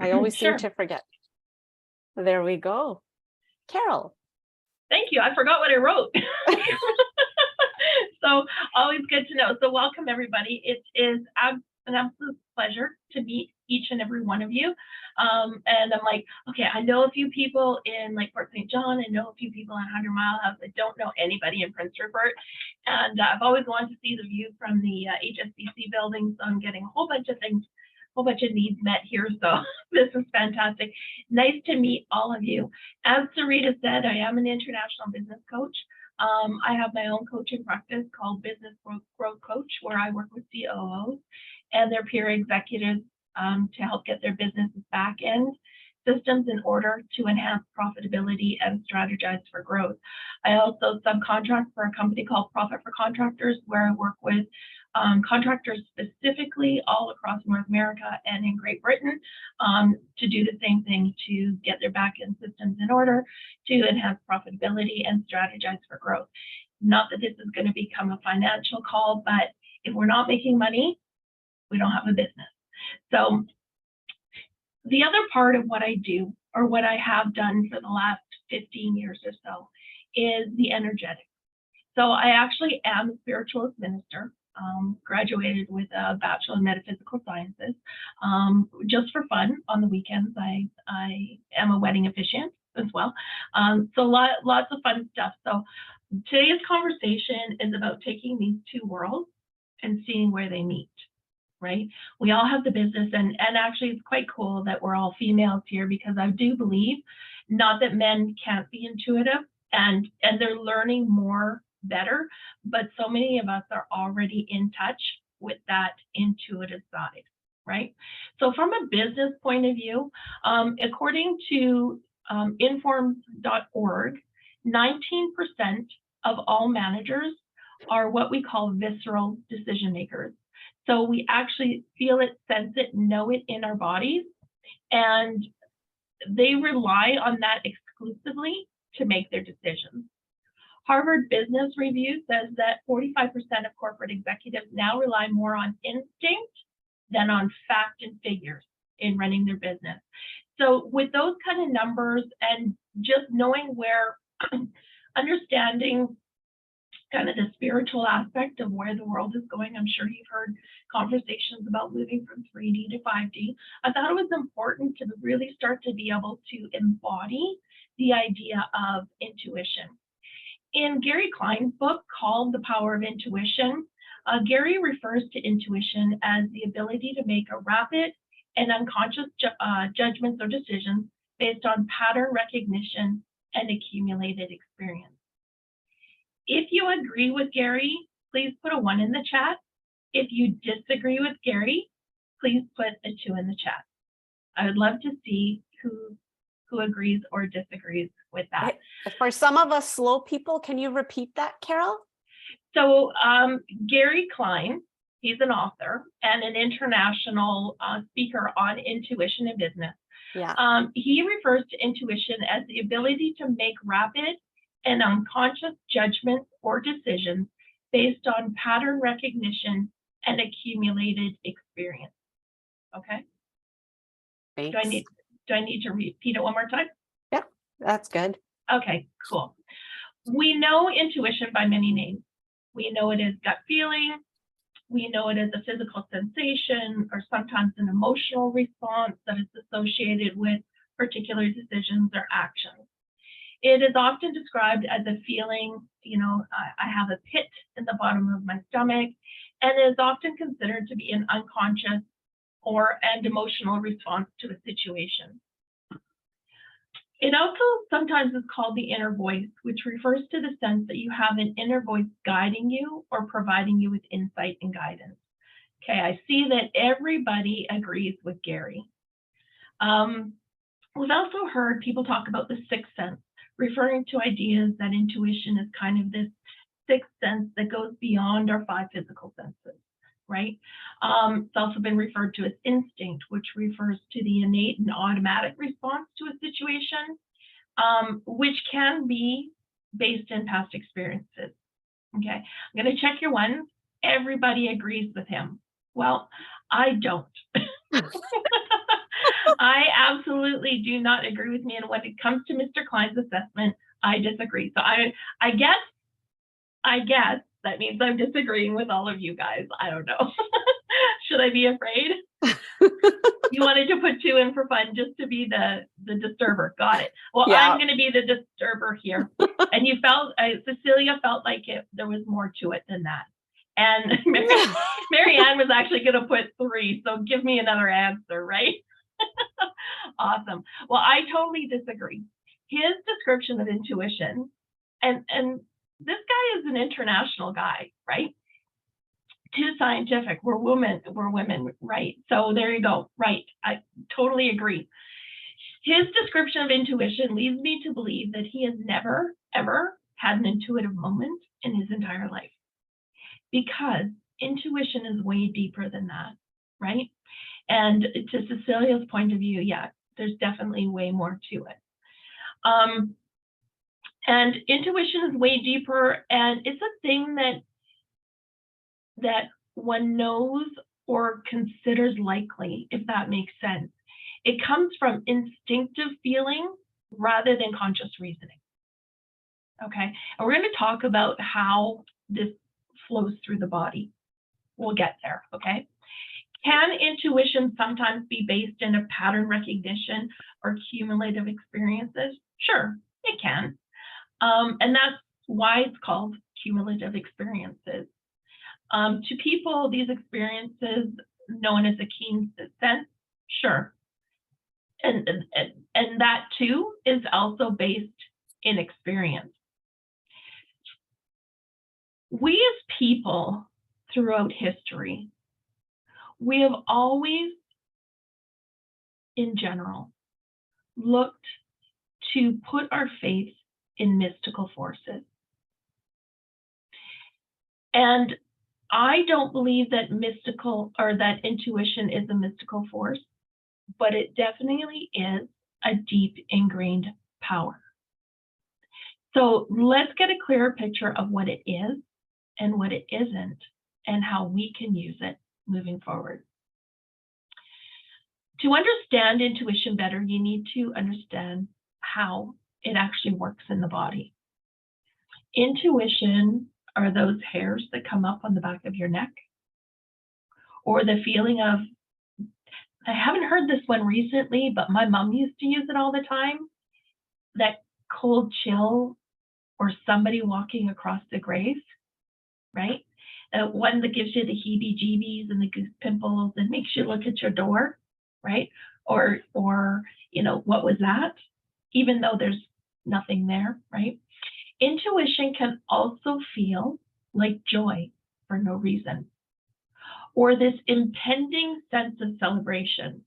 I always seem Sure. to forget. There we go. Carol. Thank you. I forgot what I wrote. So always good to know. So welcome everybody. It is an absolute pleasure to meet each and every one of you. And I'm like, okay, I know a few people in like Port St. John. I know a few people in 100 Mile House. I don't know anybody in Prince Rupert. And I've always wanted to see the view from the HSBC building. So I'm getting a whole bunch of things, a whole bunch of needs met here. So this is fantastic. Nice to meet all of you. As Sarita said, I am an international business coach. I have my own coaching practice called Business Growth Coach, where I work with COOs and their peer executives to help get their businesses back end systems in order to enhance profitability and strategize for growth. I also subcontract for a company called Profit for Contractors, where I work with contractors specifically all across North America and in Great Britain to do the same thing, to get their back-end systems in order to enhance profitability and strategize for growth. Not that this is going to become a financial call, but if we're not making money, we don't have a business. So the other part of what I do, or what I have done for the last 15 years or so, is the energetic. So I actually am a spiritualist minister. Graduated with a Bachelor in Metaphysical Sciences. Just for fun, on the weekends, I am a wedding officiant as well. So lots of fun stuff. So today's conversation is about taking these two worlds and seeing where they meet, right? We all have the business, and actually it's quite cool that we're all females here, because I do believe, not that men can't be intuitive, and they're learning more better, but so many of us are already in touch with that intuitive side, right? So from a business point of view, according to inform.org, 19% of all managers are what we call visceral decision makers. So we actually feel it, sense it, know it in our bodies, and they rely on that exclusively to make their decisions. Harvard Business Review says that 45% of corporate executives now rely more on instinct than on fact and figures in running their business. So with those kind of numbers, and just knowing where, understanding kind of the spiritual aspect of where the world is going, I'm sure you've heard conversations about moving from 3D to 5D. I thought it was important to really start to be able to embody the idea of intuition. In Gary Klein's book called The Power of Intuition, Gary refers to intuition as the ability to make a rapid and unconscious judgments or decisions based on pattern recognition and accumulated experience. If you agree with Gary, please put a 1 in the chat. If you disagree with Gary, please put a 2 in the chat. I would love to see who agrees or disagrees with that. For some of us slow people, can you repeat that, Carol? So Gary Klein, he's an author and an international speaker on intuition in business. Yeah. He refers to intuition as the ability to make rapid and unconscious judgments or decisions based on pattern recognition and accumulated experience. Okay. Thanks. Do I need to repeat it one more time? Yeah, that's good. Okay, cool. We know intuition by many names. We know it as gut feeling. We know it as a physical sensation, or sometimes an emotional response that is associated with particular decisions or actions. It is often described as a feeling, I have a pit in the bottom of my stomach, and is often considered to be an unconscious and emotional response to a situation. It also sometimes is called the inner voice, which refers to the sense that you have an inner voice guiding you or providing you with insight and guidance. Okay, I see that everybody agrees with Gary. We've also heard people talk about the sixth sense, referring to ideas that intuition is kind of this sixth sense that goes beyond our 5 physical senses, right? It's also been referred to as instinct, which refers to the innate and automatic response to a situation, which can be based in past experiences. Okay, I'm going to check your ones. Everybody agrees with him. Well, I don't. I absolutely do not agree with me. And when it comes to Mr. Klein's assessment, I disagree. So I guess that means I'm disagreeing with all of you guys. I don't know. Should I be afraid? You wanted to put 2 in for fun just to be the disturber. Got it. Well, Yeah. I'm going to be the disturber here. And you felt, Cecilia felt like there was more to it than that. And Marianne was actually going to put 3. So give me another answer, right? Awesome. Well, I totally disagree. His description of intuition, and this guy is an international guy, right? Too scientific. We're women, right? So there you go. Right. I totally agree. His description of intuition leads me to believe that he has never, ever had an intuitive moment in his entire life, because intuition is way deeper than that, right? And to Cecilia's point of view, yeah, there's definitely way more to it. And intuition is way deeper, and it's a thing that one knows or considers likely, if that makes sense. It comes from instinctive feeling rather than conscious reasoning. Okay, and we're going to talk about how this flows through the body. We'll get there, okay? Can intuition sometimes be based in a pattern recognition or cumulative experiences? Sure, it can. And that's why it's called cumulative experiences. To people, these experiences known as a keen sense, sure. And that too is also based in experience. We as people throughout history, we have always, in general, looked to put our faith in mystical forces. And I don't believe that mystical or that intuition is a mystical force, but it definitely is a deep ingrained power. So let's get a clearer picture of what it is and what it isn't, and how we can use it moving forward. To understand intuition better, you need to understand how it actually works in the body. Intuition are those hairs that come up on the back of your neck, or the feeling of, I haven't heard this one recently, but my mom used to use it all the time, that cold chill, or somebody walking across the grave, right? One that gives you the heebie-jeebies and the goose pimples and makes you look at your door, right? Or what was that? Even though there's nothing there, right? Intuition can also feel like joy for no reason, or this impending sense of celebration.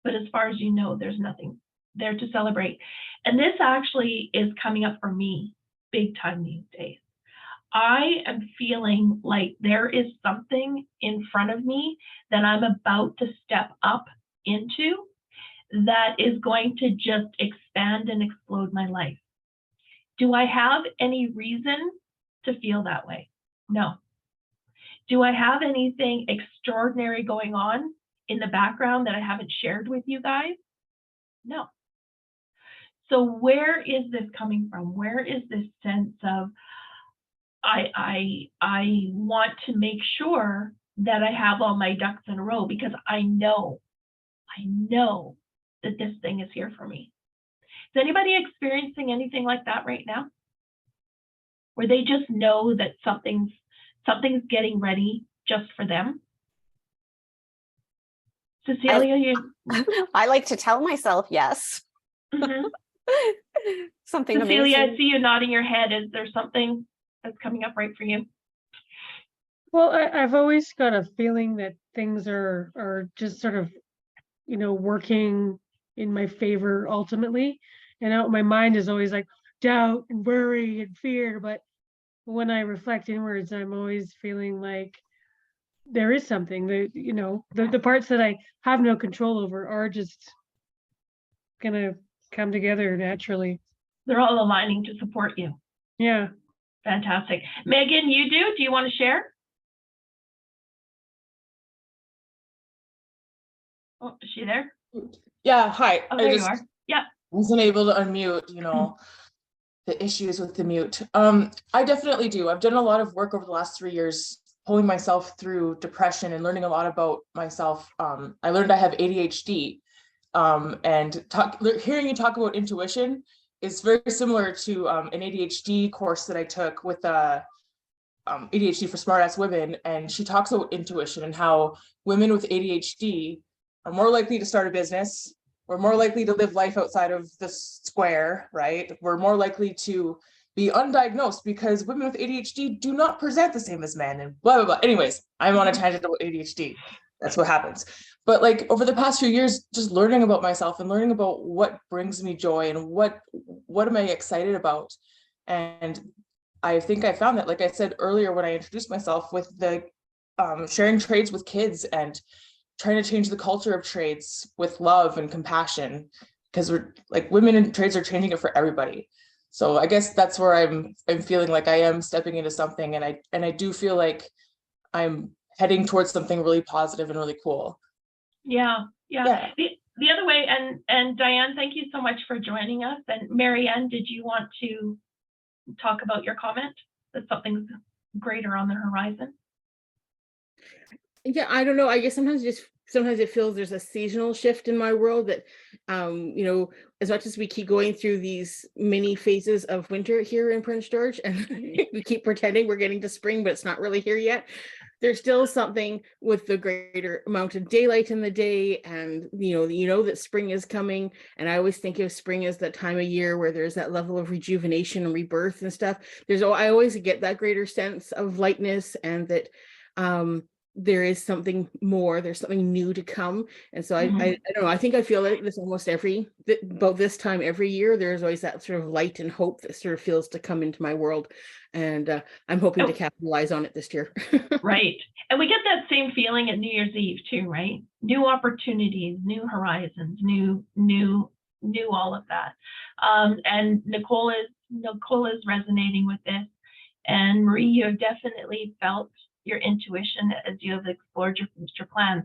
But as far as you know, there's nothing there to celebrate. And this actually is coming up for me big time these days. I am feeling like there is something in front of me that I'm about to step up into that is going to just expand and explode my life. Do I have any reason to feel that way? No. Do I have anything extraordinary going on in the background that I haven't shared with you guys? No. So where is this coming from? Where is this sense of, I want to make sure that I have all my ducks in a row, because I know that this thing is here for me. Is anybody experiencing anything like that right now? Where they just know that something's getting ready just for them? Cecilia, I like to tell myself yes. Mm-hmm. Something Cecilia, amazing. I see you nodding your head. Is there something that's coming up right for you? Well, I've always got a feeling that things are just sort of, working in my favor ultimately. And my mind is always like doubt and worry and fear. But when I reflect inwards, I'm always feeling like there is something that, the parts that I have no control over are just gonna come together naturally. They're all aligning to support you. Yeah. Fantastic. Megan, you do? Do you want to share? Oh, is she there? Yeah, hi. Oh, I there you just are. Yeah. wasn't able to unmute, the issues with the mute. I definitely do. I've done a lot of work over the last 3 years, pulling myself through depression and learning a lot about myself. I learned I have ADHD, and hearing you talk about intuition is very similar to an ADHD course that I took with ADHD for Smartass Women, and she talks about intuition and how women with ADHD are more likely to start a business. We're more likely to live life outside of the square, right? We're more likely to be undiagnosed because women with ADHD do not present the same as men, and blah, blah, blah. Anyways, I'm on a tangent about ADHD. That's what happens. But like over the past few years, just learning about myself and learning about what brings me joy and what am I excited about. And I think I found that, like I said earlier when I introduced myself, with the sharing trades with kids and trying to change the culture of trades with love and compassion, because we're like, women in trades are changing it for everybody. So I guess that's where I'm feeling like I am stepping into something, and I do feel like I'm heading towards something really positive and really cool. Yeah. Yeah. The other way, and Diane, thank you so much for joining us. And Marianne, did you want to talk about your comment that something's greater on the horizon? Yeah, I don't know. I guess sometimes it feels there's a seasonal shift in my world that, as much as we keep going through these mini phases of winter here in Prince George, and we keep pretending we're getting to spring, but it's not really here yet. There's still something with the greater amount of daylight in the day, and that spring is coming. And I always think of spring as that time of year where there's that level of rejuvenation and rebirth and stuff. I always get that greater sense of lightness, and that there is something more, there's something new to come. And so I don't know, I think I feel like this almost about this time every year. There's always that sort of light and hope that sort of feels to come into my world, and I'm hoping to capitalize on it this year. Right. And we get that same feeling at New Year's Eve too, right? New opportunities, new horizons, new all of that. And Nicole is resonating with this. And Marie, you have definitely felt your intuition as you have explored your future plans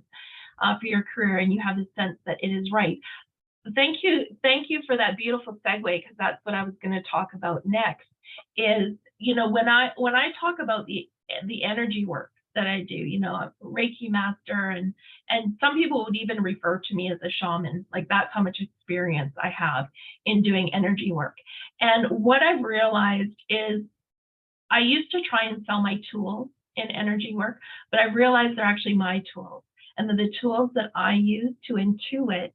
for your career, and you have the sense that it is right. Thank you for that beautiful segue, because that's what I was going to talk about next. Is when I talk about the energy work that I do, I'm a Reiki master, and some people would even refer to me as a shaman. Like, that's how much experience I have in doing energy work. And what I've realized is, I used to try and sell my tools in energy work, but I realized they're actually my tools, and they're the tools that I use to intuit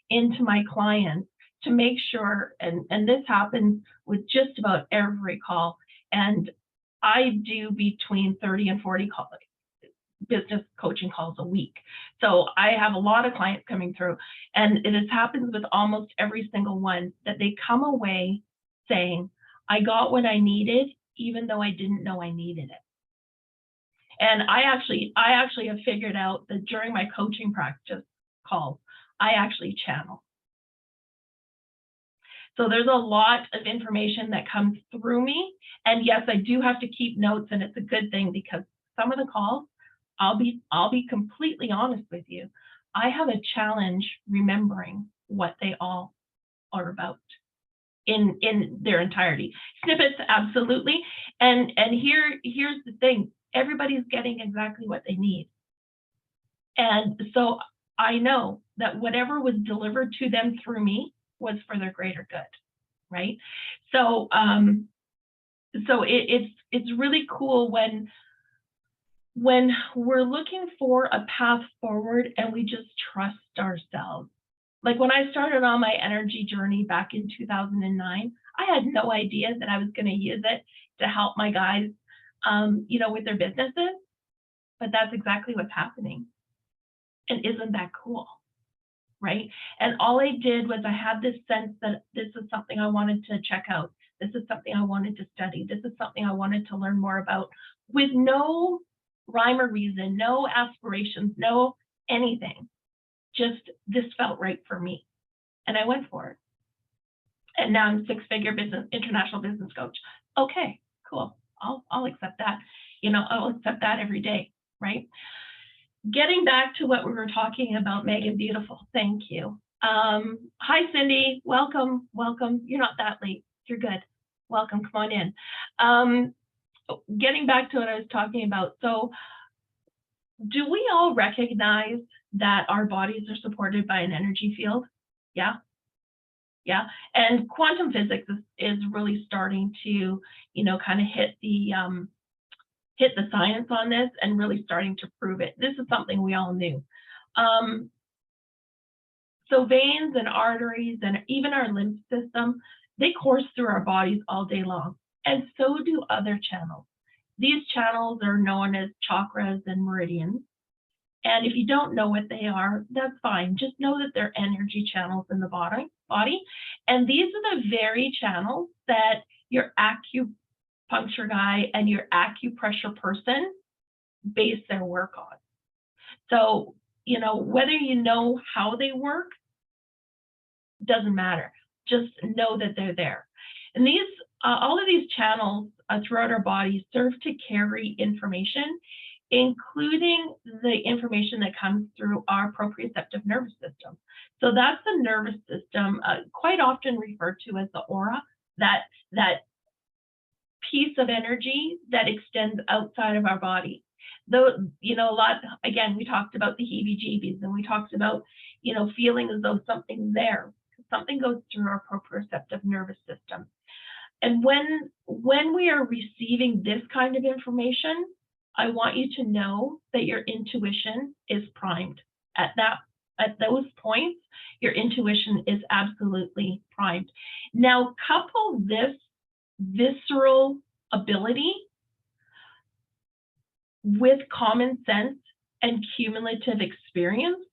into my clients to make sure, and this happens with just about every call, and I do between 30 and 40 business coaching calls a week. So I have a lot of clients coming through, and it has happened with almost every single one that they come away saying, I got what I needed, even though I didn't know I needed it. And I actually have figured out that during my coaching practice calls, I actually channel. So there's a lot of information that comes through me. And yes, I do have to keep notes, and it's a good thing, because some of the calls, I'll be completely honest with you, I have a challenge remembering what they all are about in their entirety. Snippets, absolutely. And here's the thing. Everybody's getting exactly what they need. And so I know that whatever was delivered to them through me was for their greater good, right? So it's really cool when we're looking for a path forward and we just trust ourselves. Like, when I started on my energy journey back in 2009, I had no idea that I was going to use it to help my guys, with their businesses, but that's exactly what's happening. And isn't that cool, right? And all I did was, I had this sense that this is something I wanted to check out. This is something I wanted to study. This is something I wanted to learn more about, with no rhyme or reason, no aspirations, no anything. Just, this felt right for me, and I went for it. And now I'm six-figure international business coach. Okay, cool. I'll accept that. I'll accept that every day, right? getting back to what we were talking about, Megan, beautiful, thank you. Hi, Cindy, welcome, welcome. You're not that late, you're good. Welcome, come on in. Getting back to what I was talking about. So do we all recognize that our bodies are supported by an energy field? Yeah. Yeah. And quantum physics is really starting to, kind of hit the science on this and really starting to prove it. This is something we all knew. So veins and arteries and even our lymph system, they course through our bodies all day long. And so do other channels. These channels are known as chakras and meridians. And if you don't know what they are, that's fine. Just know that they're energy channels in the body. And these are the very channels that your acupuncture guy and your acupressure person base their work on. So, whether you know how they work, doesn't matter. Just know that they're there. And these, all of these channels throughout our bodies serve to carry information, including the information that comes through our proprioceptive nervous system. So that's the nervous system, quite often referred to as the aura, that piece of energy that extends outside of our body. Though, a lot, again, we talked about the heebie-jeebies, and we talked about, feeling as though something's there. Something goes through our proprioceptive nervous system. And when we are receiving this kind of information, I want you to know that your intuition is primed. At those points, your intuition is absolutely primed. Now, couple this visceral ability with common sense and cumulative experience,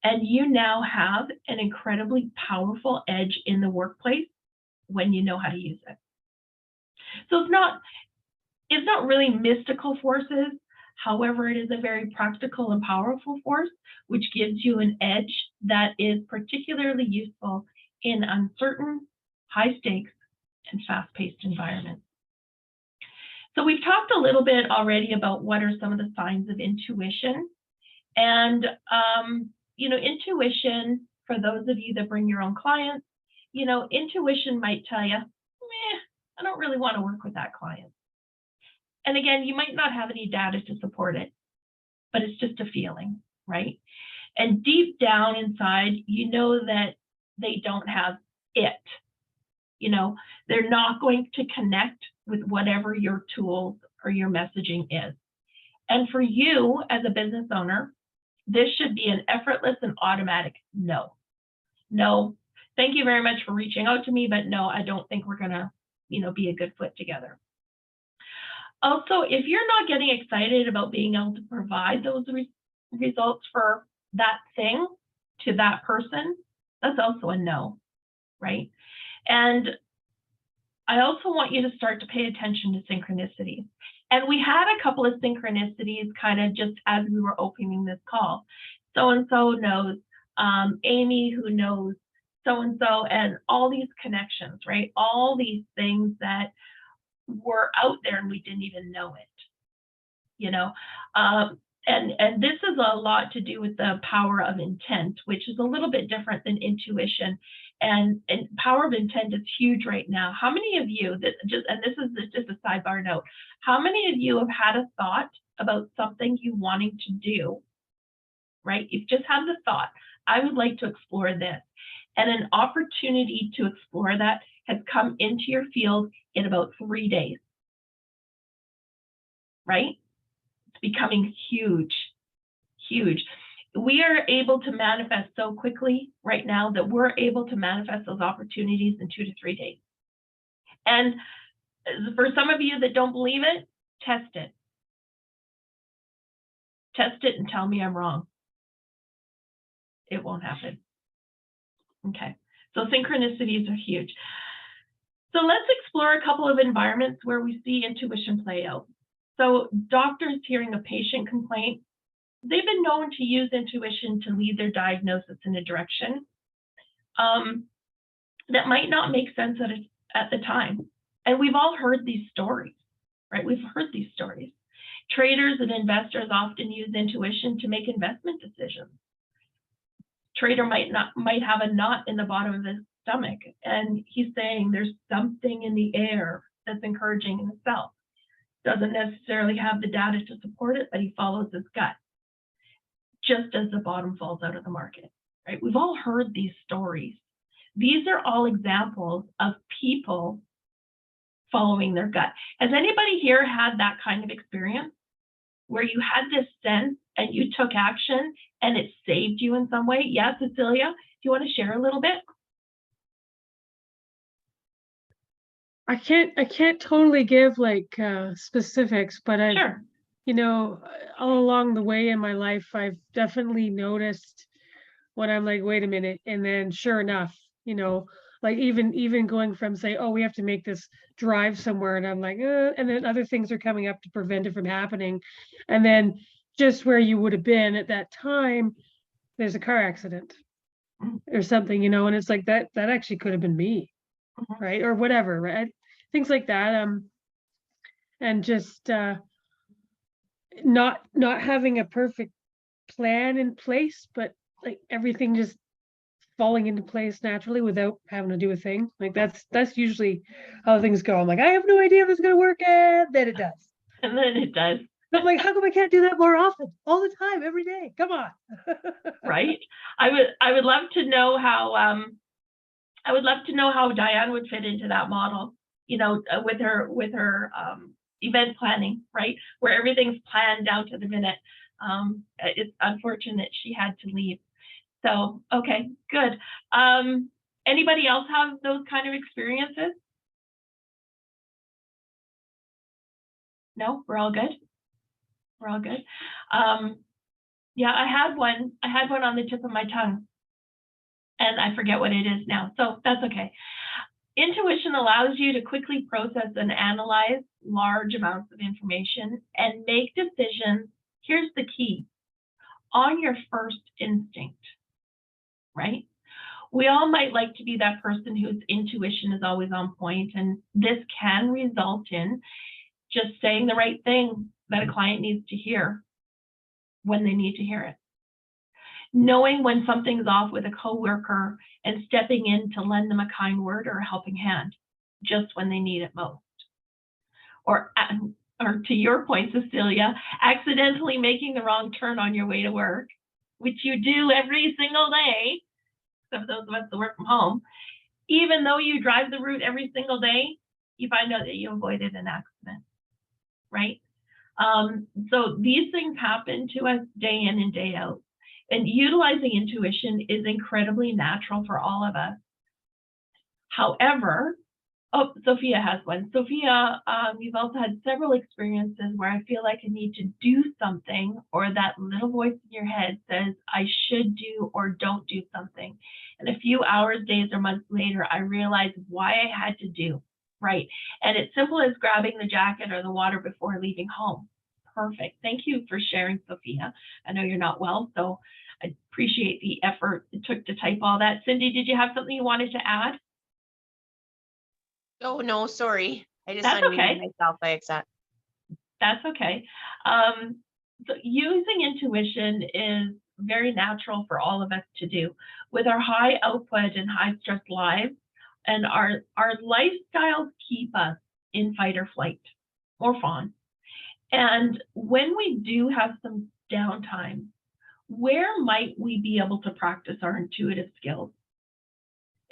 and you now have an incredibly powerful edge in the workplace when you know how to use it. So it's not really mystical forces. However, it is a very practical and powerful force, which gives you an edge that is particularly useful in uncertain, high stakes, and fast-paced environments. So we've talked a little bit already about what are some of the signs of intuition. And, intuition, for those of you that bring your own clients, intuition might tell you, I don't really want to work with that client. And again, you might not have any data to support it, but it's just a feeling, right? And deep down inside, you know that they don't have it. They're not going to connect with whatever your tools or your messaging is. And for you as a business owner, this should be an effortless and automatic no. No, thank you very much for reaching out to me, but no, I don't think we're gonna, be a good fit together. Also, if you're not getting excited about being able to provide those results for that thing to that person, that's also a no, right? And I also want you to start to pay attention to synchronicities. And we had a couple of synchronicities kind of just as we were opening this call. So-and-so knows, Amy who knows so-and-so, and all these connections, right? All these things that were out there and we didn't even know it, and this is a lot to do with the power of intent, which is a little bit different than intuition. And power of intent is huge right now. How many of you and this is just a sidebar note, how many of you have had a thought about something you wanting to do, right? You've just had the thought, I would like to explore this. And an opportunity to explore that has come into your field in about 3 days, right? It's becoming huge, huge. We are able to manifest so quickly right now that we're able to manifest those opportunities in 2 to 3 days. And for some of you that don't believe it, test it. Test it and tell me I'm wrong. It won't happen. Okay, so synchronicities are huge. So let's explore a couple of environments where we see intuition play out. So doctors hearing a patient complaint, they've been known to use intuition to lead their diagnosis in a direction that might not make sense at the time. And we've all heard these stories, right? We've heard these stories. Traders and investors often use intuition to make investment decisions. Trader might have a knot in the bottom of his stomach, and he's saying there's something in the air that's encouraging him to sell. Doesn't necessarily have the data to support it, but he follows his gut, just as the bottom falls out of the market, right? We've all heard these stories. These are all examples of people following their gut. Has anybody here had that kind of experience where you had this sense and you took action and it saved you in some way? Yes, Cecilia, do you want to share a little bit? I can't totally give like specifics, but I've, Sure. you know, all along the way in my life, I've definitely noticed when I'm like, wait a minute, and then sure enough, you know, like even going from say, oh, we have to make this drive somewhere, and I'm like, and then other things are coming up to prevent it from happening, and then just where you would have been at that time, there's a car accident or something, you know, and it's like that actually could have been me, right, or whatever, right, things like that, and just not having a perfect plan in place, but like everything just falling into place naturally without having to do a thing. Like that's usually how things go. I'm like, I have no idea if it's gonna work, and then it does. And then it does. I'm like, how come I can't do that more often? All the time, every day. Come on. Right. I would love to know how Diane would fit into that model, you know, with her event planning, right? Where everything's planned down to the minute. It's unfortunate she had to leave. So, okay, good. Anybody else have those kind of experiences? No, we're all good. We're all good. Yeah, I had one on the tip of my tongue, and I forget what it is now. So that's okay. Intuition allows you to quickly process and analyze large amounts of information and make decisions. Here's the key: on your first instinct. Right? We all might like to be that person whose intuition is always on point, and this can result in just saying the right thing that a client needs to hear when they need to hear it. Knowing when something's off with a coworker and stepping in to lend them a kind word or a helping hand just when they need it most. Or to your point, Cecilia, accidentally making the wrong turn on your way to work, which you do every single day, except those of us that work from home. Even though you drive the route every single day, you find out that you avoided an accident, right? So these things happen to us day in and day out. And utilizing intuition is incredibly natural for all of us. However, oh, Sophia has one. Sophia, we've also had several experiences where I feel like I need to do something, or that little voice in your head says I should do or don't do something. And a few hours, days, or months later, I realized why I had to do, right? And it's simple as grabbing the jacket or the water before leaving home. Perfect. Thank you for sharing, Sophia. I know you're not well, so I appreciate the effort it took to type all that. Cindy, did you have something you wanted to add? Oh, no, sorry. I just That's unmuted okay. myself by accident. That's okay. So using intuition is very natural for all of us to do. With our high output and high stress lives, and our lifestyles keep us in fight or flight or fawn. And when we do have some downtime, where might we be able to practice our intuitive skills?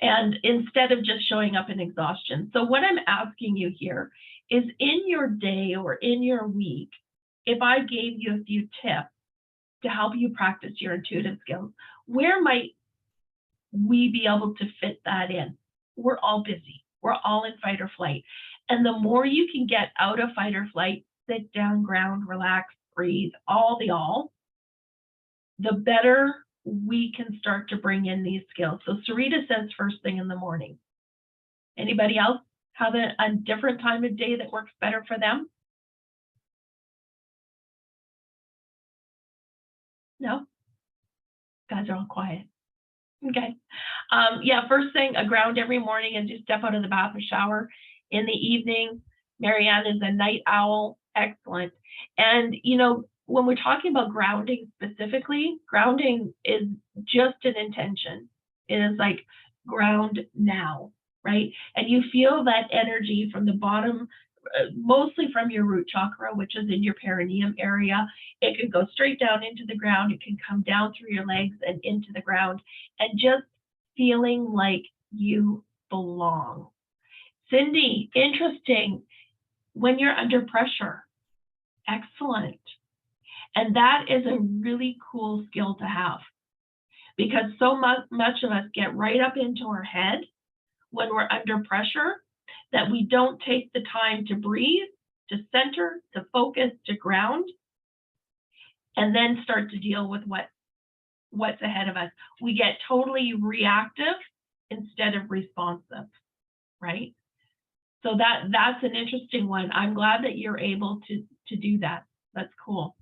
And instead of just showing up in exhaustion. So what I'm asking you here is, in your day or in your week, if I gave you a few tips to help you practice your intuitive skills, where might we be able to fit that in? We're all busy. We're all in fight or flight. And the more you can get out of fight or flight, sit down, ground, relax, breathe, all, the better we can start to bring in these skills. So Sarita says first thing in the morning. Anybody else have a different time of day that works better for them? No? Guys are all quiet. Okay. Yeah, first thing, a ground every morning and just step out of the bath or shower. In the evening, Marianne is a night owl. Excellent. And, you know, when we're talking about grounding specifically, grounding is just an intention. It is like ground now, right? And you feel that energy from the bottom, mostly from your root chakra, which is in your perineum area. It can go straight down into the ground. It can come down through your legs and into the ground, and just feeling like you belong. Cindy, interesting. When you're under pressure, excellent. And that is a really cool skill to have, because so much of us get right up into our head when we're under pressure that we don't take the time to breathe, to center, to focus, to ground, and then start to deal with what's ahead of us. We get totally reactive instead of responsive, right? So that's an interesting one. I'm glad that you're able to do that. That's cool.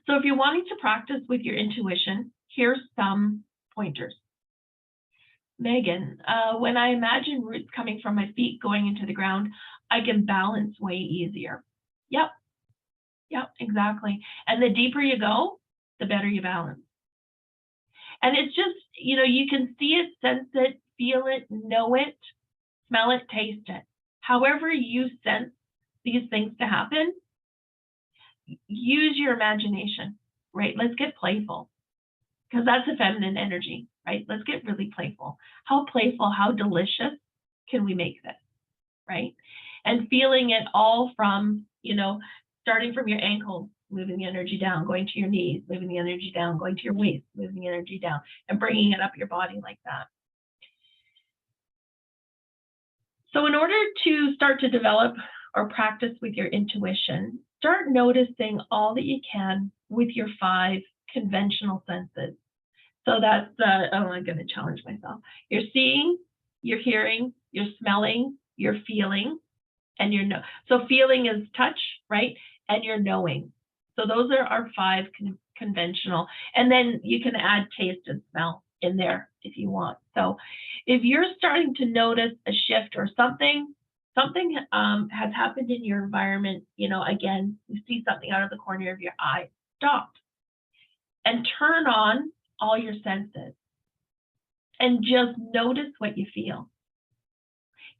So if you're wanting to practice with your intuition, here's some pointers. Megan, when I imagine roots coming from my feet going into the ground, I can balance way easier. Yep, exactly. And the deeper you go, the better you balance. And it's just, you know, you can see it, sense it, feel it, know it, smell it, taste it. However you sense these things to happen, use your imagination, right? Let's get playful, because that's a feminine energy, right? Let's get really playful. How playful, how delicious can we make this, right? And feeling it all from, you know, starting from your ankles, moving the energy down, going to your knees, moving the energy down, going to your waist, moving the energy down, and bringing it up your body like that. So in order to start to develop or practice with your intuition, start noticing all that you can with your 5 conventional senses. So that's I'm going to challenge myself. You're seeing, you're hearing, you're smelling, you're feeling, and you're so feeling is touch, right? And you're knowing. So those are our 5 conventional. And then you can add taste and smell in there if you want. So if you're starting to notice a shift or something has happened in your environment, you know, again, you see something out of the corner of your eye, stop and turn on all your senses and just notice what you feel.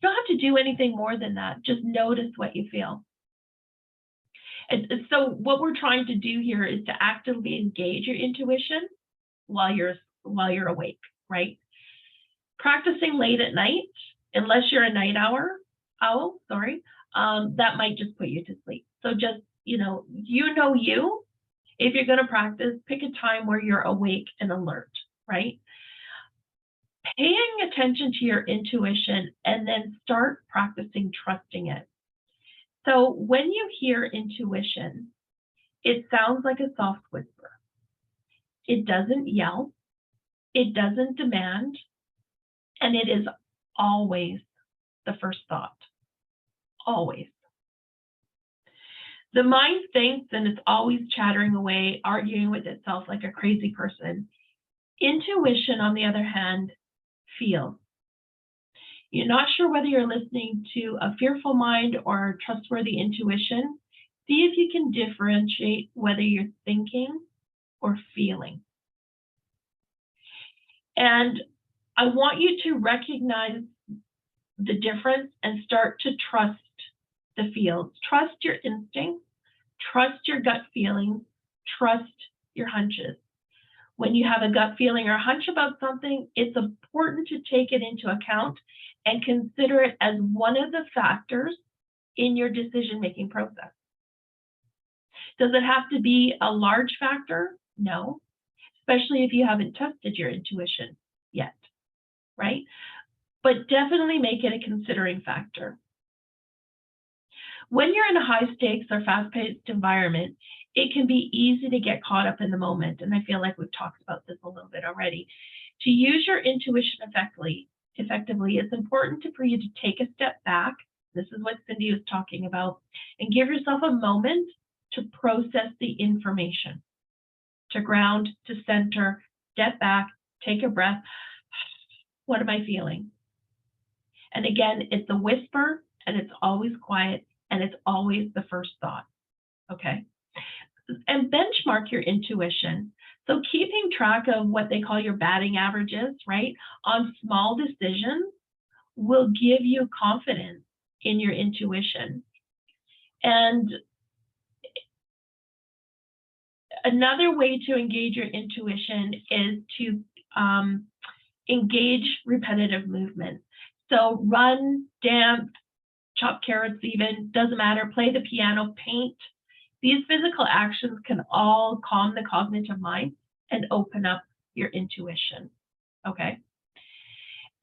You don't have to do anything more than that. Just notice what you feel. And so what we're trying to do here is to actively engage your intuition while you're awake, right? Practicing late at night, unless you're a night owl, that might just put you to sleep. So just, you, if you're going to practice, pick a time where you're awake and alert, right? Paying attention to your intuition and then start practicing trusting it. So when you hear intuition, it sounds like a soft whisper. It doesn't yell. It doesn't demand. And it is always the first thought. Always. The mind thinks, and it's always chattering away, arguing with itself like a crazy person. Intuition, on the other hand, feels. You're not sure whether you're listening to a fearful mind or a trustworthy intuition. See if you can differentiate whether you're thinking or feeling. And I want you to recognize the difference and start to trust the fields. Trust your instincts, trust your gut feelings, trust your hunches. When you have a gut feeling or hunch about something, it's important to take it into account and consider it as one of the factors in your decision-making process. Does it have to be a large factor? No, especially if you haven't tested your intuition yet, right? But definitely make it a considering factor. When you're in a high stakes or fast-paced environment, it can be easy to get caught up in the moment. And I feel like we've talked about this a little bit already. To use your intuition effectively, it's important for you to take a step back. This is what Cindy was talking about, and give yourself a moment to process the information, to ground, to center, step back, take a breath. What am I feeling? And again, it's a whisper and it's always quiet, and it's always the first thought. Okay. And benchmark your intuition. So keeping track of what they call your batting averages, right, on small decisions will give you confidence in your intuition. And another way to engage your intuition is to engage repetitive movement. So run, dance, chop carrots even, doesn't matter, play the piano, paint. These physical actions can all calm the cognitive mind and open up your intuition, okay?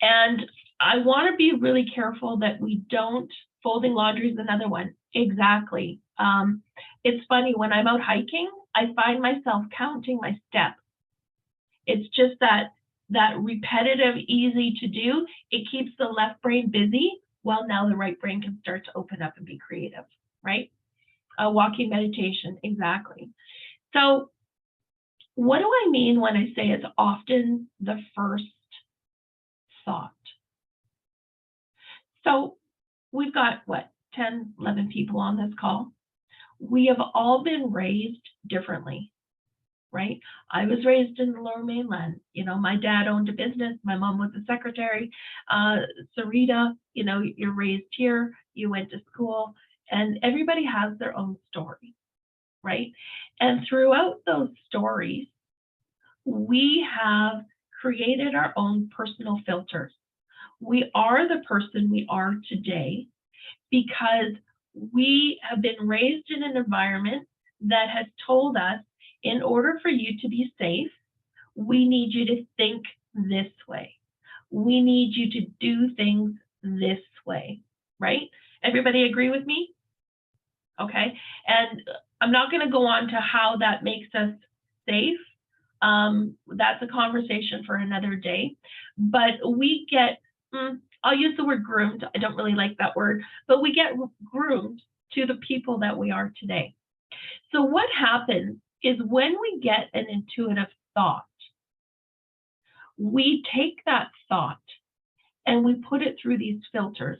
And I want to be really careful that we don't, folding laundry is another one, exactly. It's funny, when I'm out hiking, I find myself counting my steps. It's just that repetitive, easy to do, it keeps the left brain busy, while now the right brain can start to open up and be creative, right? Walking meditation, exactly. So what do I mean when I say it's often the first thought? So we've got, what, 10, 11 people on this call. We have all been raised differently, right? I was raised in the Lower Mainland. You know, my dad owned a business. My mom was a secretary. Sarita, you know, you're raised here. You went to school. And everybody has their own story, right? And throughout those stories, we have created our own personal filters. We are the person we are today because we have been raised in an environment that has told us, in order for you to be safe, we need you to think this way. We need you to do things this way, right? Everybody agree with me? Okay, and I'm not going to go on to how that makes us safe. That's a conversation for another day. But we get, I'll use the word groomed. I don't really like that word, but we get groomed to the people that we are today. So what happens is when we get an intuitive thought, we take that thought and we put it through these filters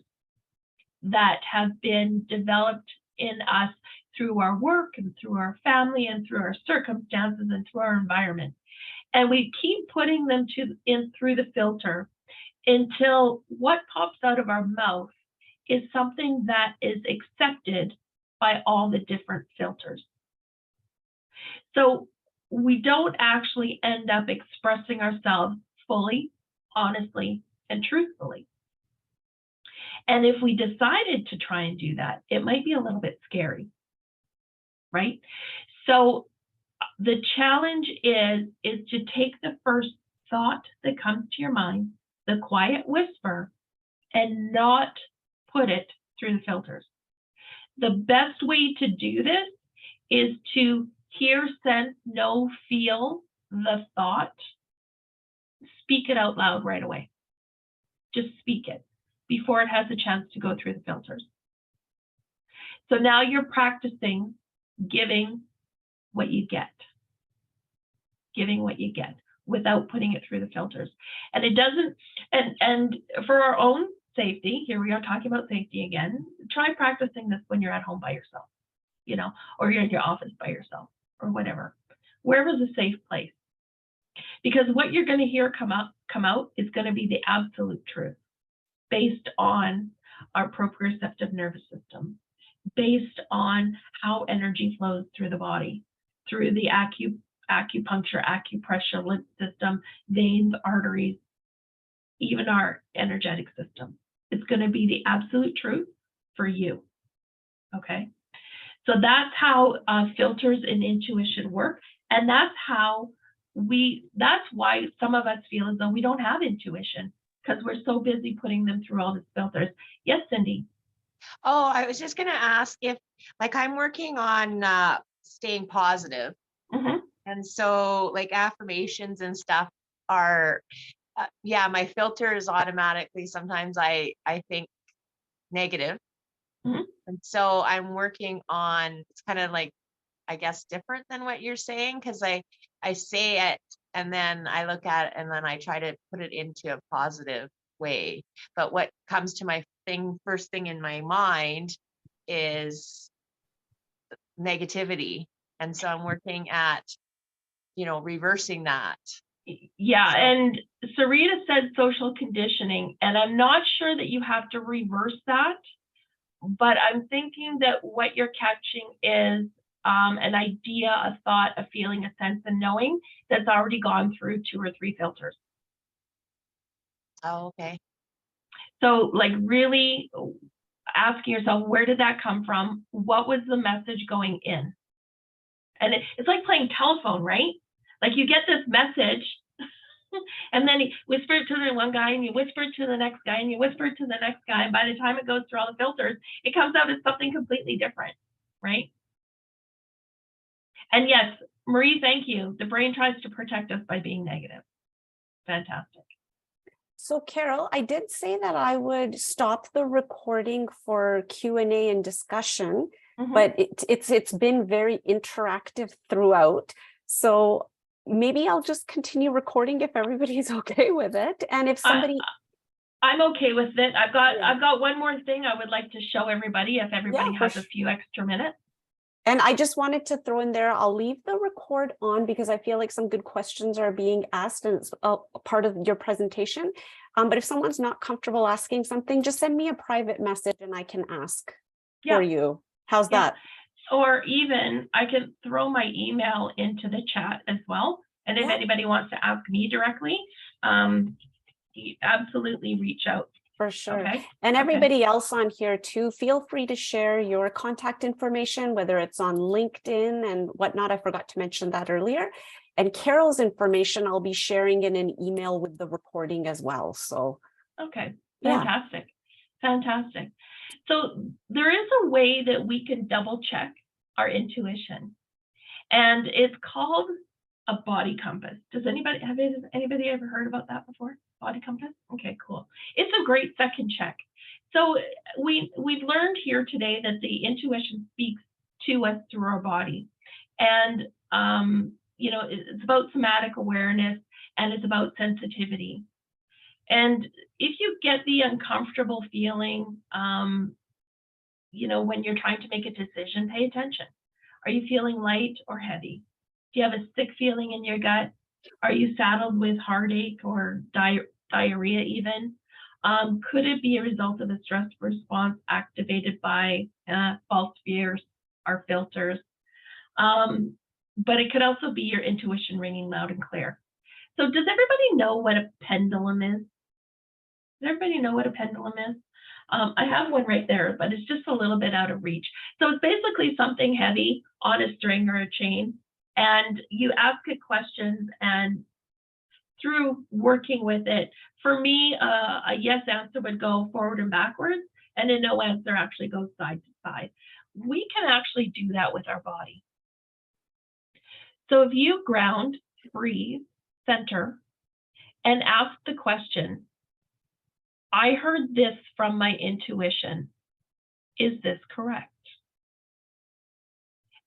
that have been developed in us through our work and through our family and through our circumstances and through our environment. And we keep putting them in through the filter until what pops out of our mouth is something that is accepted by all the different filters. So we don't actually end up expressing ourselves fully, honestly, and truthfully. And if we decided to try and do that, it might be a little bit scary, right? So the challenge is to take the first thought that comes to your mind, the quiet whisper, and not put it through the filters. The best way to do this is to hear, sense, know, feel the thought, speak it out loud right away. Just speak it before it has a chance to go through the filters. So now you're practicing giving what you get. Giving what you get without putting it through the filters. And it doesn't, and for our own safety, here we are talking about safety again, try practicing this when you're at home by yourself, you know, or you're in your office by yourself or whatever, wherever's a safe place. Because what you're going to hear come out is going to be the absolute truth based on our proprioceptive nervous system, based on how energy flows through the body, through the acupuncture, acupressure, lymph system, veins, arteries, even our energetic system. It's going to be the absolute truth for you, okay? So that's how filters and intuition work, and that's why some of us feel as though we don't have intuition, because we're so busy putting them through all these filters. Yes, Cindy? Oh, I was just going to ask if, like, I'm working on staying positive. Mm-hmm. And so, like, affirmations and stuff are, yeah, my filter is automatically, sometimes I think negative. Mm-hmm. And so I'm working on, it's kind of like, I guess, different than what you're saying, because I say it and then I look at it and then I try to put it into a positive way. But what comes to my first thing in my mind is negativity. And so I'm working at, reversing that. Yeah, So- and Sarita said social conditioning, and I'm not sure that you have to reverse that, but I'm thinking that what you're catching is an idea, a thought, a feeling, a sense, and knowing that's already gone through 2 or 3 filters. Oh, okay. So like really asking yourself, where did that come from? What was the message going in? And it's like playing telephone, right? Like you get this message and then you whisper it to the one guy and you whisper it to the next guy and you whisper it to the next guy. And by the time it goes through all the filters, it comes out as something completely different, right? And yes, Marie, thank you. The brain tries to protect us by being negative. Fantastic. So Carol, I did say that I would stop the recording for Q&A and discussion, but it's been very interactive throughout. So maybe I'll just continue recording if everybody's okay with it. And if somebody... I'm okay with it. I've got one more thing I would like to show everybody if everybody has a few extra minutes. And I just wanted to throw in there, I'll leave the record on because I feel like some good questions are being asked and it's a part of your presentation. But if someone's not comfortable asking something, just send me a private message and I can ask for you. How's that? Or even I can throw my email into the chat as well. And if anybody wants to ask me directly, absolutely reach out. For sure. Okay. And everybody else on here too, feel free to share your contact information, whether it's on LinkedIn and whatnot. I forgot to mention that earlier. And Carol's information, I'll be sharing in an email with the recording as well. So, okay, fantastic. Fantastic. So there is a way that we can double check our intuition, and it's called a body compass. Does anybody ever heard about that before? Body compass? Okay, cool. It's a great second check. So we've learned here today that the intuition speaks to us through our body, and it's about somatic awareness and it's about sensitivity. And if you get the uncomfortable feeling, when you're trying to make a decision, pay attention. Are you feeling light or heavy? Do you have a sick feeling in your gut? Are you saddled with heartache or diarrhea even? Could it be a result of a stress response activated by false fears or filters? But it could also be your intuition ringing loud and clear. So does everybody know what a pendulum is? Does everybody know what a pendulum is? I have one right there, but it's just a little bit out of reach. So it's basically something heavy on a string or a chain, and you ask it questions, and through working with it, for me, a yes answer would go forward and backwards, and a no answer actually goes side to side. We can actually do that with our body. So if you ground, breathe, center, and ask the question, I heard this from my intuition. Is this correct?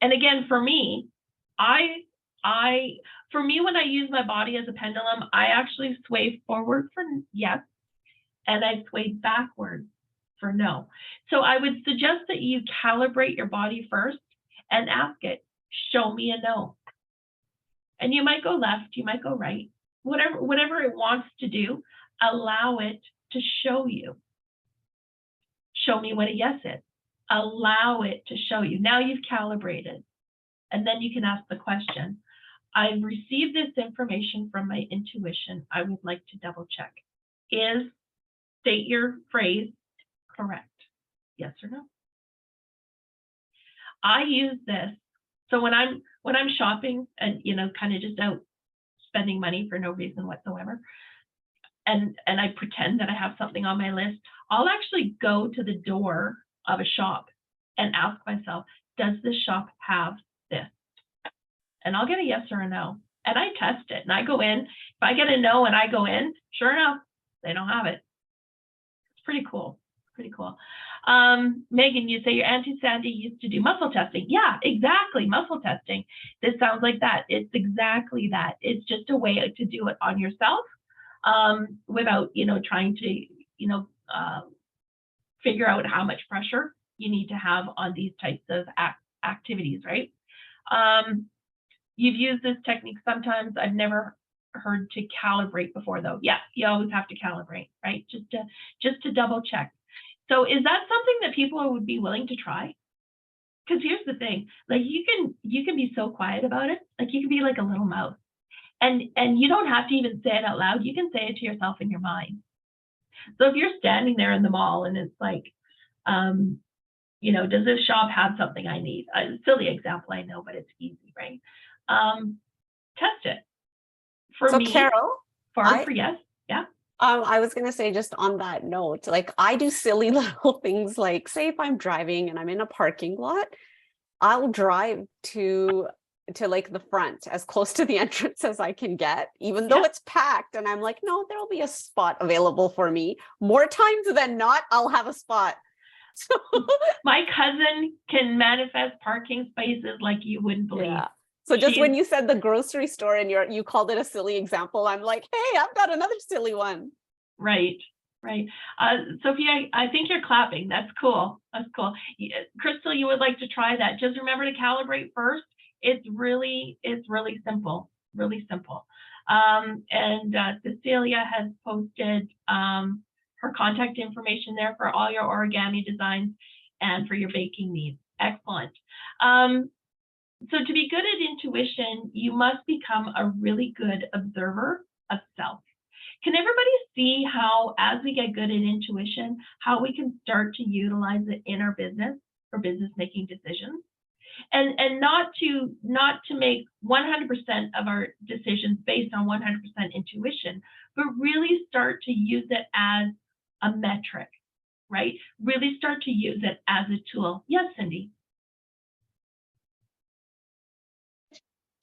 And again, for me, when I use my body as a pendulum, I actually sway forward for yes, and I sway backwards for no. So I would suggest that you calibrate your body first and ask it, show me a no. And you might go left, you might go right, whatever it wants to do, allow it to show you. Show me what a yes is. Allow it to show you. Now you've calibrated. And then you can ask the question, I've received this information from my intuition. I would like to double check. State your phrase correct? Yes or no? I use this. So when I'm shopping and kind of just out spending money for no reason whatsoever, and I pretend that I have something on my list, I'll actually go to the door of a shop and ask myself, does this shop have this? And I'll get a yes or a no. And I test it and I go in. If I get a no and I go in, sure enough, they don't have it. It's pretty cool. Pretty cool. Megan, you say your Auntie Sandy used to do muscle testing. Yeah, exactly. Muscle testing. This sounds like that. It's exactly that. It's just a way to do it on yourself. without, trying to, figure out how much pressure you need to have on these types of activities, right? You've used this technique sometimes. I've never heard to calibrate before though. Yeah, you always have to calibrate, right? Just to double check. So is that something that people would be willing to try? Because here's the thing, like you can be so quiet about it. Like you can be like a little mouse. And you don't have to even say it out loud. You can say it to yourself in your mind. So if you're standing there in the mall and it's like, does this shop have something I need? A silly example, I know, but it's easy, right? Test it. For So me, Carol, for yes, yeah. I was going to say, just on that note, like I do silly little things, like say if I'm driving and I'm in a parking lot, I'll drive to like the front, as close to the entrance as I can get, even though it's packed. And I'm like, no, there'll be a spot available for me. More times than not, I'll have a spot. So my cousin can manifest parking spaces like you wouldn't believe. yeah. So just when you said the grocery store and you called it a silly example, I'm like, hey, I've got another silly one. Right. Sophia, I think you're clapping. That's cool. Crystal, you would like to try that. Just remember to calibrate first. It's really simple, really simple. And Cecilia has posted her contact information there for all your origami designs and for your baking needs. Excellent. So to be good at intuition, you must become a really good observer of self. Can everybody see how, as we get good at intuition, how we can start to utilize it in our business for business making decisions? And not to make 100% of our decisions based on 100% intuition, but really start to use it as a metric, right? Really start to use it as a tool. Yes, Cindy.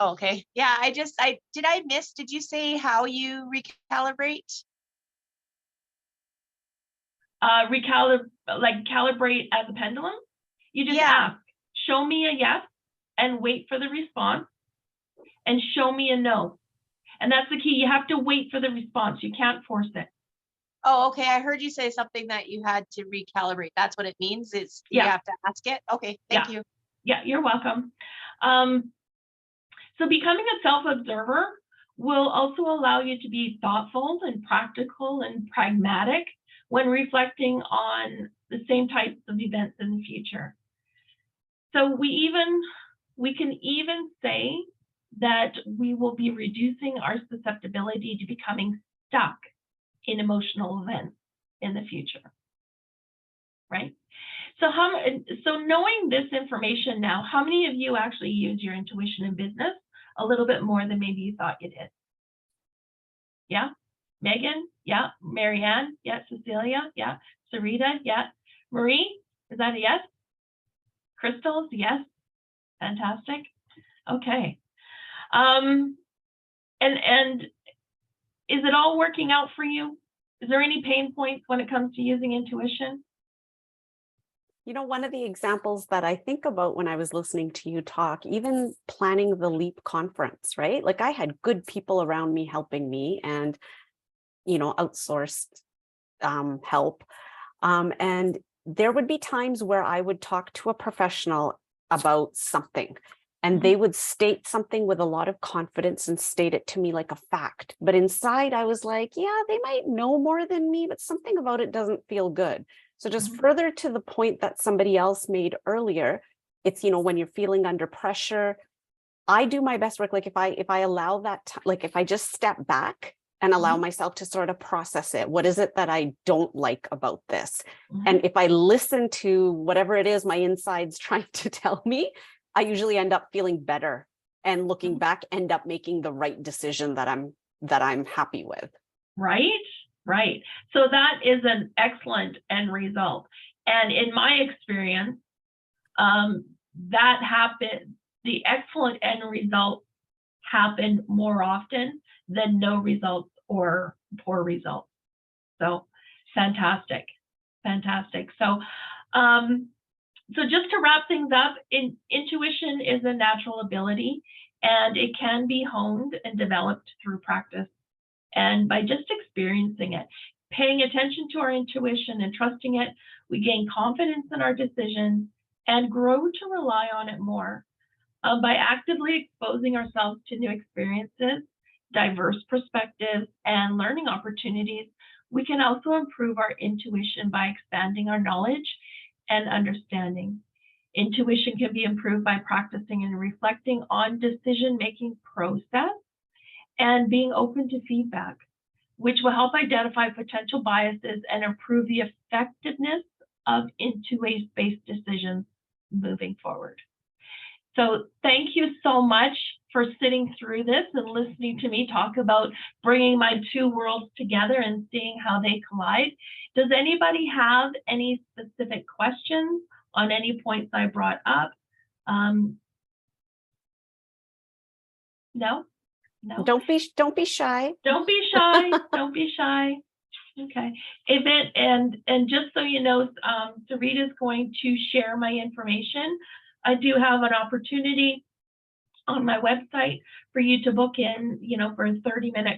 Okay. Yeah, did you say how you recalibrate? Calibrate as a pendulum? You just ask, show me a yes and wait for the response, and show me a no. And that's the key. You have to wait for the response. You can't force it. Oh, okay. I heard you say something that you had to recalibrate. That's what it means. You have to ask it. Okay. Thank you. Yeah, you're welcome. So becoming a self-observer will also allow you to be thoughtful and practical and pragmatic when reflecting on the same types of events in the future. So we can even say that we will be reducing our susceptibility to becoming stuck in emotional events in the future, right? So knowing this information now, how many of you actually use your intuition in business a little bit more than maybe you thought you did? Yeah, Megan, yeah, Marianne, yeah, Cecilia, yeah, Sarita, yeah, Marie, is that a yes? Crystals, yes, fantastic. Okay, and is it all working out for you? Is there any pain points when it comes to using intuition? One of the examples that I think about when I was listening to you talk, even planning the LEAP conference, right? Like I had good people around me helping me and, outsourced help. And there would be times where I would talk to a professional about something and they would state something with a lot of confidence and state it to me like a fact. But inside I was like, yeah, they might know more than me, but something about it doesn't feel good. So just further to the point that somebody else made earlier, it's, when you're feeling under pressure, I do my best work. Like if I allow that, like if I just step back and allow myself to sort of process it, what is it that I don't like about this? And if I listen to whatever it is my inside's trying to tell me, I usually end up feeling better and looking back, end up making the right decision that I'm happy with. Right. So that is an excellent end result. And in my experience, that happened, the excellent end result happened more often than no results or poor results. So fantastic. So, so just to wrap things up, intuition is a natural ability and it can be honed and developed through practice. And by just experiencing it, paying attention to our intuition and trusting it, we gain confidence in our decisions and grow to rely on it more. By actively exposing ourselves to new experiences, diverse perspectives, and learning opportunities, we can also improve our intuition by expanding our knowledge and understanding. Intuition can be improved by practicing and reflecting on decision-making process and being open to feedback, which will help identify potential biases and improve the effectiveness of intuition-based decisions moving forward. So thank you so much for sitting through this and listening to me talk about bringing my two worlds together and seeing how they collide. Does anybody have any specific questions on any points I brought up? No? No? Don't be shy. Don't be shy. Don't be shy. Okay. And just so you know, Sarita is going to share my information. I do have an opportunity on my website for you to book in, for a 30-minute